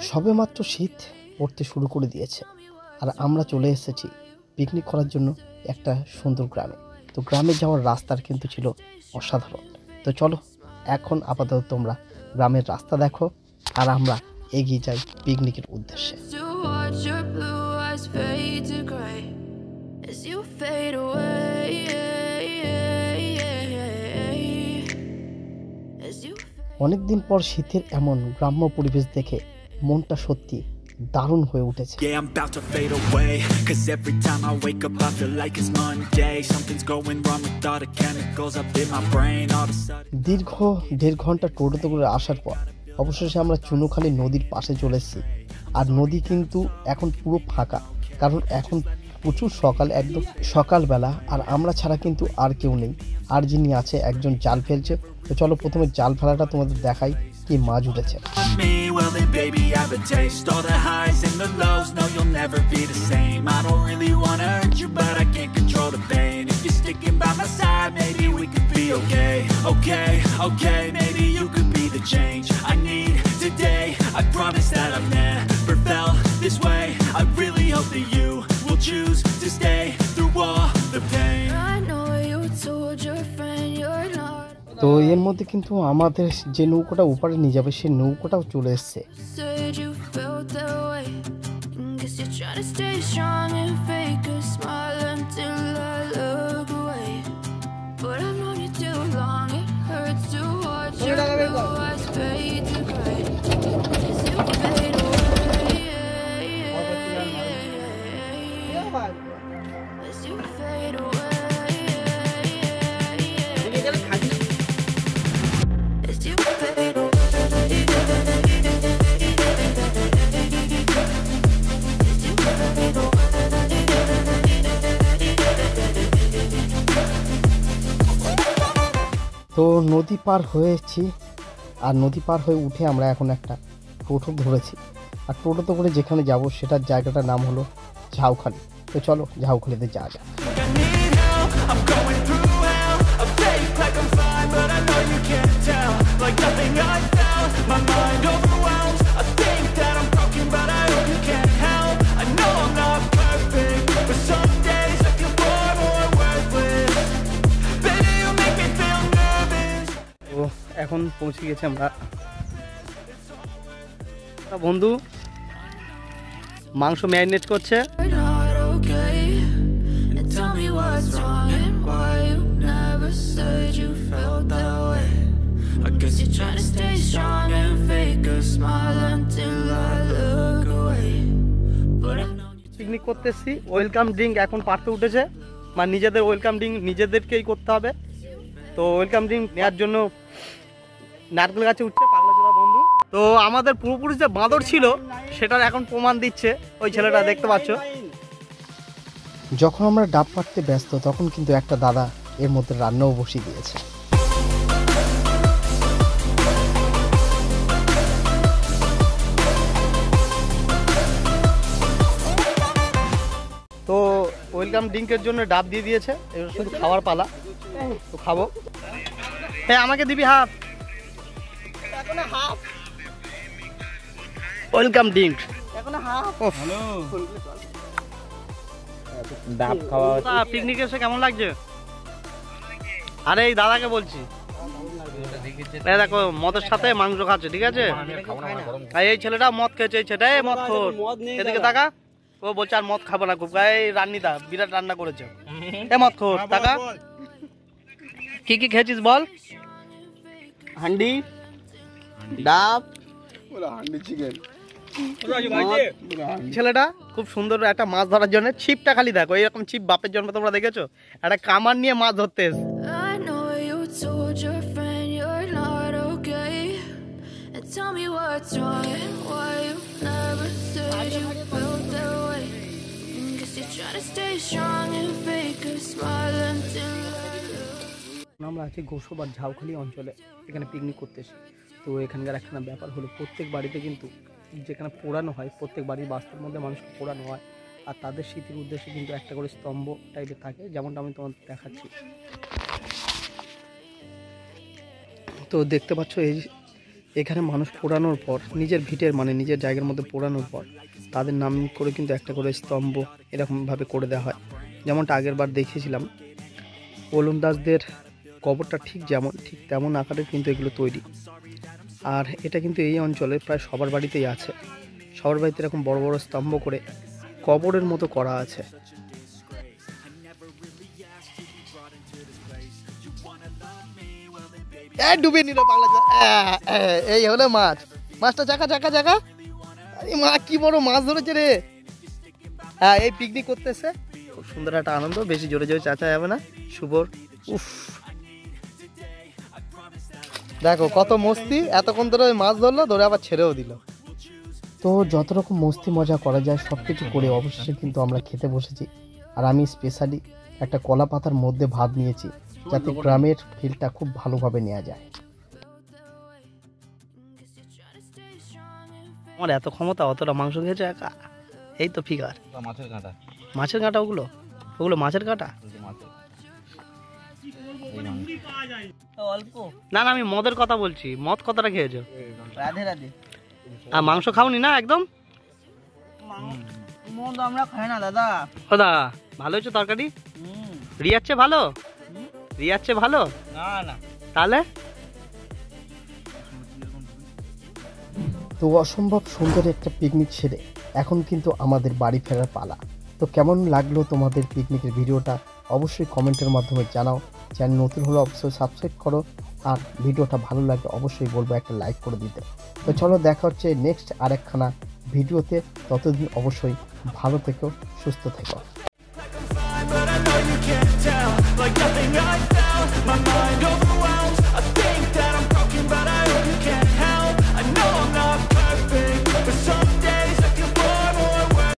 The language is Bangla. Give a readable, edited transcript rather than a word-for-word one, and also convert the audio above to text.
সবে মাত্র শীত পড়তে শুরু করে দিয়েছে আর আমরা চলে এসেছি পিকনিক করার জন্য একটা সুন্দর গ্রামে। তো গ্রামে যাওয়ার রাস্তার কিন্তু ছিল অসাধারণ। তো চলো এখন আপাতত তোমরা গ্রামের রাস্তা দেখো আর আমরা এগিয়ে যাই পিকনিকের উদ্দেশ্যে। অনেকদিন পর শীতের এমন গ্রাম্য পরিবেশ দেখে মনটা সত্যি দারুণ হয়ে উঠেছে। দীর্ঘ 1.5 ঘন্টা টোটোতে করে আসার পর অবশেষে আমরা চুনোখালী নদীর পাশে চলে এসেছি। আর নদী কিন্তু এখন পুরো ফাঁকা, কারণ এখন প্রচুর একদম সকালবেলা, আর আমরা ছাড়া কিন্তু আর কেউ নেই। আর যিনি আছে একজন জাল ফেলছে। তো চলো প্রথমে জাল ফেলাটা তোমাদের দেখাই কি মাছ উঠেছে। Choose to stay through all the pain. I know you told your friend you're not. তো এর মধ্যে কিন্তু আমাদের যে নৌকাটা উপরে নিয়ে যাবে সেই নৌকাটাও চলে এসেছে। Said you felt that way. Guess you're trying to stay strong and fake a smile until I look away. But I've known you too long. It hurts to watch your blue eyes fade to gray as you fade away. As you fade away. As you fade away. তো নদী পার হয়েছি, আর নদী পার হয়ে উঠে আমরা এখন একটা টোটো ধরেছি। আর টোটোতে করে যেখানে যাব সেটার জায়গাটার নাম হলো ঝাউখালি। তো চলো ঝাউখালিতে যাওয়া যাক। তো এখন পৌঁছে গেছি আমরা। বন্ধু মাংস ম্যারিনেট করছে। পিকনিক করতে এসেছি, ওয়েলকাম ড্রিঙ্ক এখন পাড়তে উঠেছে, মানে নিজেদের ওয়েলকাম ড্রিঙ্ক নিজেদেরকেই করতে হবে। তো ওয়েলকাম ড্রিঙ্ক নেওয়ার জন্য নারকেল গাছে উঠছে পাগলা বন্ধু। তো আমাদের পূর্বপুরুষ যে বাঁদর ছিল সেটার এখন প্রমাণ দিচ্ছে ওই ছেলেটা, দেখতে পাচ্ছ। যখন আমরা ডাব পাড়তে ব্যস্ত তখন কিন্তু একটা দাদা এর মধ্যে রান্নাও বসিয়ে দিয়েছে। তো ওয়েলকাম ড্রিঙ্কের জন্য ডাব দিয়ে দিয়েছে, এবার শুধু খাওয়ার পালা। তো খাবো। হ্যাঁ আমাকে দিবি হাফ। ওয়েলকাম ড্রিঙ্ক এখন হাফ। ডাব খাওয়া পিকনিকে এসে কেমন লাগছে? আরে এই দাদাকে বলছি, দেখো মদের সাথে মাংস খাচ্ছে, ঠিক আছে? এই ছেলেটা মদ খেয়েছে, এই ছেলেটা মদ খোর, এদিকে তাকা। ও বলছে আর মদ খাবো না, খুব এই রান্নিদা বিরাট রান্না করেছে, এ মদ খোর তাকা। কি কি খেয়েছিস বল? হান্ডি, ডাব, হান্ডি চিকেন। ছেলেটা খুব সুন্দর একটা মাছ ধরার জন্য ছিপটা খালি দেখো, এইরকম ছিপ বাপের জন্ম তোমরা দেখেছো? একটা কামান নিয়ে মাছ ধরতে এসে। আমরা আছি গোসবার ঝাউখালি অঞ্চলে, এখানে পিকনিক করতে এসে। তো এখানকার একটা ব্যাপার হলো প্রত্যেক বাড়িতে কিন্তু যেখানে পোড়ানো হয়, প্রত্যেক বাড়ির বাস্তুর মধ্যে মানুষকে পোড়ানো হয়, আর তাদের স্মৃতির উদ্দেশ্যে কিন্তু একটা করে স্তম্ভ টাইপের থাকে, যেমনটা আমি তোমাদের দেখাচ্ছি। তো দেখতে পাচ্ছ এখানে মানুষ পোড়ানোর পর নিজের ভিটের মানে নিজের জায়গার মধ্যে পোড়ানোর পর তাদের নাম করে কিন্তু একটা করে স্তম্ভ এরকমভাবে করে দেওয়া হয়। যেমনটা আগের বার দেখিয়েছিলাম, ওলন্দাজদের কবরটা ঠিক তেমন আকারের কিন্তু এগুলো তৈরি। আর এটা কিন্তু এই অঞ্চলের প্রায় সবার বাড়িতেই আছে। সবার বাড়িতে এরকম বড় বড় স্তম্ভ করে কবরের মতো করা আছে। ডুবে নিল পাগলা। এই হলো মাছ, মাছটা জায়গা মা কি বড় মাছ ধরেছে রে। হ্যাঁ, এই পিকনিক করতেছে, খুব সুন্দর একটা আনন্দ। বেশি জোরে জোরে চাচা যাবে না। শুভর উফ, দেখো কত মস্তি। এতক্ষণ ধরে মাছ ধরলো, ধরে আবার ছেড়েও দিল। তো যত রকম মস্তি মজা করা যায় সব কিছু করে অবশেষে কিন্তু আমরা খেতে বসেছি। আর আমি স্পেশালি একটা কলা পাতার মধ্যে ভাত নিয়েছি, যাতে গ্রামের ফিলটা খুব ভালোভাবে নেওয়া যায়। আমার এত ক্ষমতা, অতটা মাংস খেয়েছে একা, এই তো ফিগার। মাছের কাঁটা ওগুলো মাছের কাঁটা। না না, আমি মদের কথা বলছি। মদ কতটা খেয়েছো? রাধে রাধে। আর মাংস খাওনি না একদম? মদ আমরা খাই না দাদা। ও দা, ভালো হয়েছে তরকারি? রিয়াচ্ছে ভালো? রিয়াচ্ছে ভালো? না না। তাহলে তো অসম্ভব সুন্দর একটা পিকনিক সেরে এখন কিন্তু আমাদের বাড়ি ফেরার পালা। তো কেমন লাগলো তোমাদের পিকনিকের ভিডিওটা অবশ্যই কমেন্টের মাধ্যমে জানাও। চ্যানেল নতুন হলে অবশ্যই সাবস্ক্রাইব করো, আর ভিডিওটা ভালো লাগলে অবশ্যই বলবো একটা লাইক করে দিতে। তো চলো, দেখা হচ্ছে নেক্সট আরেকখানা ভিডিওতে। ততদিন অবশ্যই ভালো থেকো, সুস্থ থেকো।